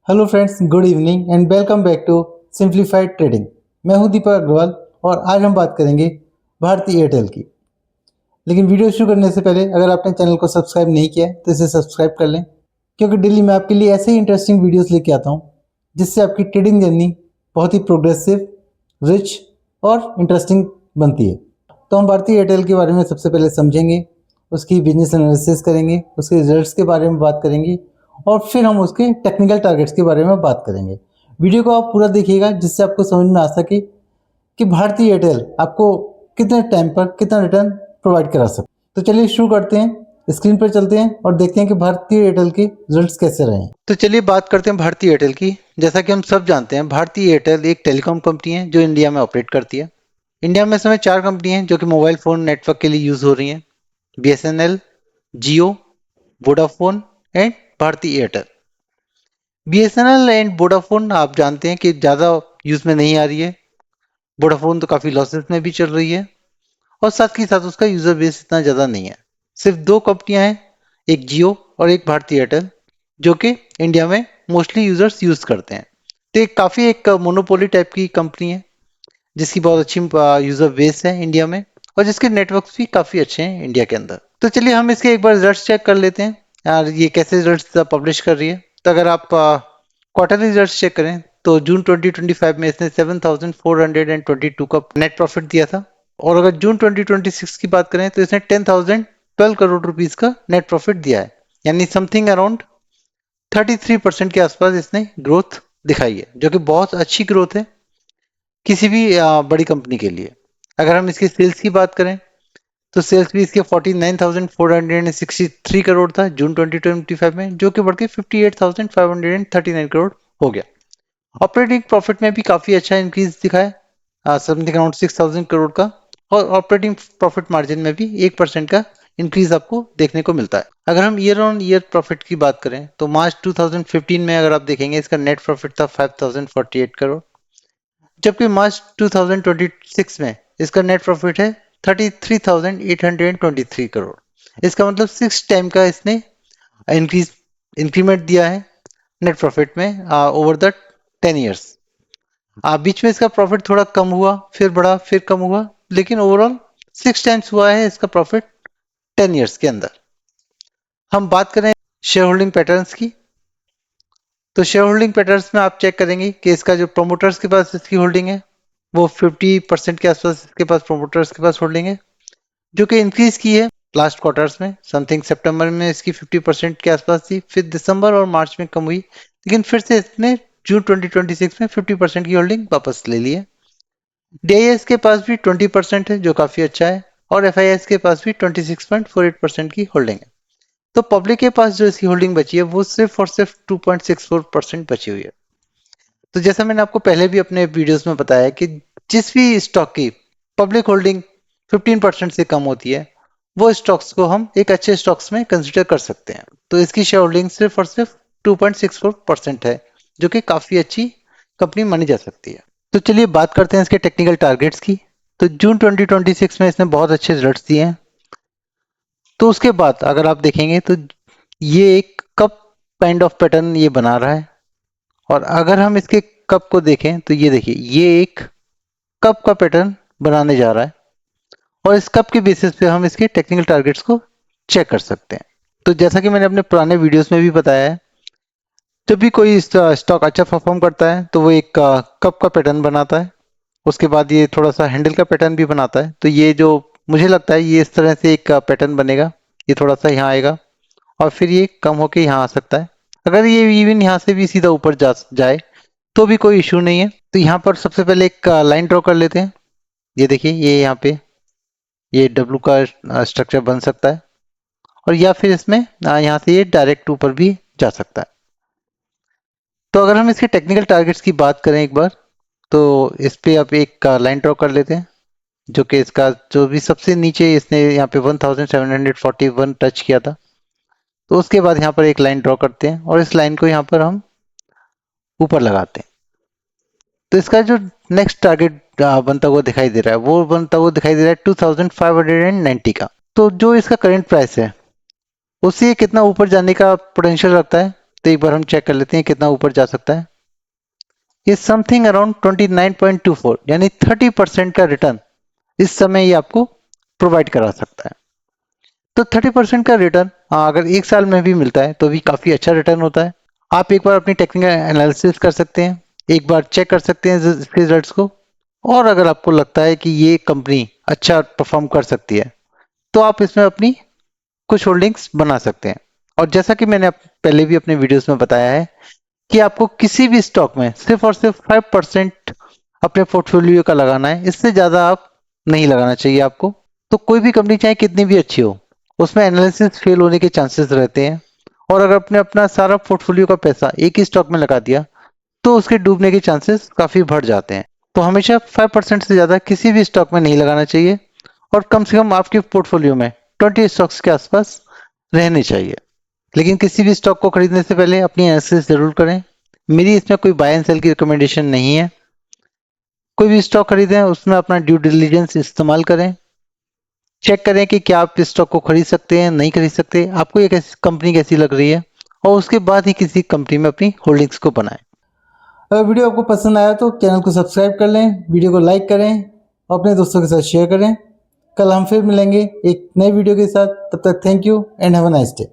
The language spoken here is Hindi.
Hello friends, good evening and welcome back to simplified trading. मैं हूं दीपक अग्रवाल और आज हम बात करेंगे भारती एयरटेल की। लेकिन वीडियो शुरू करने से पहले अगर आपने चैनल को सब्सक्राइब नहीं किया है तो इसे सब्सक्राइब कर लें, क्योंकि डेली मैं आपके लिए ऐसे ही इंटरेस्टिंग वीडियोस लेके आता हूं जिससे आपकी ट्रेडिंग जर्नी बहुत ही प्रोग्रेसिव, रिच और इंटरेस्टिंग बनती है। तो हम भारती एयरटेल के बारे में सबसे पहले समझेंगे, उसकी बिजनेस एनालिसिस करेंगे, उसके रिजल्ट्स के बारे में बात करेंगे और फिर हम उसके टेक्निकल टारगेट्स के बारे में बात करेंगे। वीडियो को आप पूरा देखिएगा जिससे आपको समझ में आ सके कि भारती एयरटेल आपको कितने टाइम पर कितना रिटर्न प्रोवाइड करा सकते। तो चलिए शुरू करते हैं, स्क्रीन पर चलते हैं और देखते हैं कि भारती एयरटेल के रिजल्ट्स कैसे रहे हैं। तो चलिए बात करते हैं भारती एयरटेल की। जैसा कि हम सब जानते हैं, भारती एयरटेल एक टेलीकॉम कंपनी है जो इंडिया में ऑपरेट करती है। इंडिया में इस समय 4 कंपनी हैं जो कि मोबाइल फ़ोन नेटवर्क के लिए यूज़ हो रही हैं: BSNL, Jio, Vodafone and Bharti Airtel. BSNL and Vodafone आप जानते हैं कि ज़्यादा यूज़ में नहीं आ रही है। वोडाफोन तो काफ़ी लॉसेस में भी चल रही है और साथ ही साथ उसका यूज़र बेस इतना ज़्यादा नहीं है। सिर्फ 2 कंपनियां हैं, एक जियो और एक भारती एयरटेल, जो कि इंडिया में मोस्टली यूज़र्स यूज़ करते हैं। तो एक काफ़ी एक मोनोपोली टाइप की कंपनी है जिसकी बहुत अच्छी यूज़र बेस है इंडिया में और जिसके नेटवर्क्स भी काफ़ी अच्छे हैं इंडिया के अंदर। तो चलिए हम इसके एक बार रिजल्ट्स चेक कर लेते हैं यार, ये कैसे रिजल्ट्स पब्लिश कर रही है। तो अगर आप क्वार्टरली रिजल्ट्स चेक करें तो जून 2025 में इसने 7,422 का नेट प्रॉफिट दिया था और अगर जून 2026 की बात करें तो इसने 10,012 करोड़ रुपीस का नेट प्रॉफिट दिया है, यानी समथिंग अराउंड 33% के आसपास इसने ग्रोथ दिखाई है, जो कि बहुत अच्छी ग्रोथ है किसी भी बड़ी कंपनी के लिए। अगर हम इसकी सेल्स की बात करें तो सेल्स भी इसके 49,463 करोड़ था जून 2025 में, जो कि बढ़ के 58,539 करोड़ हो गया। ऑपरेटिंग प्रॉफिट में भी काफी अच्छा इंक्रीज दिखाया, समथिंग अराउंड 6,000 करोड़ का, और ऑपरेटिंग प्रॉफिट मार्जिन में भी 1% का इंक्रीज आपको देखने को मिलता है। अगर हम ईयर ऑन ईयर प्रॉफिट की बात करें तो मार्च 2015 में अगर आप देखेंगे इसका नेट प्रॉफिट था 5,048 करोड़, जबकि मार्च 2026 में इसका नेट प्रॉफिट है 33,823 करोड़। इसका मतलब 6 टाइम का इसने इंक्रीमेंट दिया है नेट प्रॉफिट में ओवर द 10 ईयर्स। बीच में इसका प्रॉफिट थोड़ा कम हुआ, फिर बढ़ा, फिर कम हुआ, लेकिन ओवरऑल 6 टाइम्स हुआ है इसका प्रॉफिट 10 ईयर्स के अंदर। हम बात करें शेयर होल्डिंग पैटर्न्स की, तो शेयर होल्डिंग पैटर्न्स में आप चेक करेंगे कि इसका जो प्रोमोटर्स के पास इसकी होल्डिंग है वो 50% के आसपास इसके पास प्रोमोटर्स के पास होल्डिंग है, जो कि इंक्रीज की है लास्ट क्वार्टर्स में। समथिंग सितंबर में इसकी 50% के आसपास थी, फिर दिसंबर और मार्च में कम हुई, लेकिन फिर से इसने जून 2026 में 50% की होल्डिंग वापस ले ली है। डीआईएस के पास भी 20% है, जो काफी अच्छा है, और एफआईएस के पास भी 26.48% की होल्डिंग है। तो पब्लिक के पास जो इसकी होल्डिंग बची है वो सिर्फ और सिर्फ 2.64% बची हुई है। तो जैसा मैंने आपको पहले भी अपने वीडियोस में बताया कि जिस भी स्टॉक की पब्लिक होल्डिंग 15% से कम होती है वो स्टॉक्स को हम एक अच्छे स्टॉक्स में कंसिडर कर सकते हैं। तो इसकी शेयर होल्डिंग सिर्फ और सिर्फ 2.64% है, जो कि काफी अच्छी कंपनी मानी जा सकती है। तो चलिए बात करते हैं इसके टेक्निकल टारगेट्स की। तो जून 2026 में इसने बहुत अच्छे रिजल्ट्स दिए हैं। तो उसके बाद अगर आप देखेंगे तो ये एक कप काइंड ऑफ पैटर्न ये बना रहा है, और अगर हम इसके कप को देखें तो ये देखिए ये एक कप का पैटर्न बनाने जा रहा है, और इस कप के बेसिस पे हम इसके टेक्निकल टारगेट्स को चेक कर सकते हैं। तो जैसा कि मैंने अपने पुराने वीडियोस में भी बताया है, जब भी कोई स्टॉक अच्छा परफॉर्म करता है तो वो एक कप का पैटर्न बनाता है, उसके बाद ये थोड़ा सा हैंडल का पैटर्न भी बनाता है। तो ये जो मुझे लगता है ये इस तरह से एक पैटर्न बनेगा, ये थोड़ा सा यहाँ आएगा और फिर ये कम होके यहाँ आ सकता है। अगर ये इवन यहाँ से भी सीधा ऊपर जाए तो भी कोई इशू नहीं है। तो यहाँ पर सबसे पहले एक लाइन ड्रॉ कर लेते हैं। ये देखिए ये यहाँ पे ये डब्लू का स्ट्रक्चर बन सकता है, और या फिर इसमें यहाँ से ये डायरेक्ट ऊपर भी जा सकता है। तो अगर हम इसके टेक्निकल टारगेट्स की बात करें एक बार, तो इस पे आप एक लाइन ड्रॉ कर लेते हैं, जो कि इसका जो भी सबसे नीचे इसने यहाँ पे 1741 टच किया था। तो उसके बाद यहाँ पर एक लाइन ड्रॉ करते हैं और इस लाइन को यहाँ पर हम ऊपर लगाते हैं। तो इसका जो नेक्स्ट टारगेट बनता हुआ दिखाई दे रहा है वो बनता हुआ दिखाई दे रहा है 2590 का। तो जो इसका करंट प्राइस है उससे कितना ऊपर जाने का पोटेंशियल रखता है, तो एक बार हम चेक कर लेते हैं कितना ऊपर जा सकता है। ये समथिंग अराउंड 29.24 यानी 30% का रिटर्न इस समय ये आपको प्रोवाइड करा सकता है। तो 30% का रिटर्न अगर एक साल में भी मिलता है तो भी काफी अच्छा रिटर्न होता है। आप एक बार अपनी टेक्निकल एनालिसिस कर सकते हैं, एक बार चेक कर सकते हैं इसके रिजल्ट्स को, और अगर आपको लगता है कि ये कंपनी अच्छा परफॉर्म कर सकती है तो आप इसमें अपनी कुछ होल्डिंग्स बना सकते हैं। और जैसा कि मैंने पहले भी अपने वीडियोस में बताया है कि आपको किसी भी स्टॉक में सिर्फ और सिर्फ 5% अपने पोर्टफोलियो का लगाना है, इससे ज्यादा आप नहीं लगाना चाहिए आपको। तो कोई भी कंपनी चाहे कितनी भी अच्छी हो, उसमें एनालिसिस फेल होने के चांसेस रहते हैं, और अगर आपने अपना सारा पोर्टफोलियो का पैसा एक ही स्टॉक में लगा दिया तो उसके डूबने के चांसेस काफी बढ़ जाते हैं। तो हमेशा 5% से ज्यादा किसी भी स्टॉक में नहीं लगाना चाहिए, और कम से कम आपके पोर्टफोलियो में 20 स्टॉक्स के आसपास रहने चाहिए। लेकिन किसी भी स्टॉक को खरीदने से पहले अपनी एनालिसिस जरूर करें। मेरी इसमें कोई बाय एंड सेल की रिकमेंडेशन नहीं है। कोई भी स्टॉक खरीदें उसमें अपना ड्यू डिलिजेंस इस्तेमाल करें, चेक करें कि क्या आप इस स्टॉक को खरीद सकते हैं नहीं खरीद सकते, आपको ये कंपनी कैसी लग रही है, और उसके बाद ही किसी कंपनी में अपनी होल्डिंग्स को बनाएं। अगर वीडियो आपको पसंद आया तो चैनल को सब्सक्राइब कर लें, वीडियो को लाइक करें और अपने दोस्तों के साथ शेयर करें। कल हम फिर मिलेंगे एक नई वीडियो के साथ, तब तक thank you and have a nice day.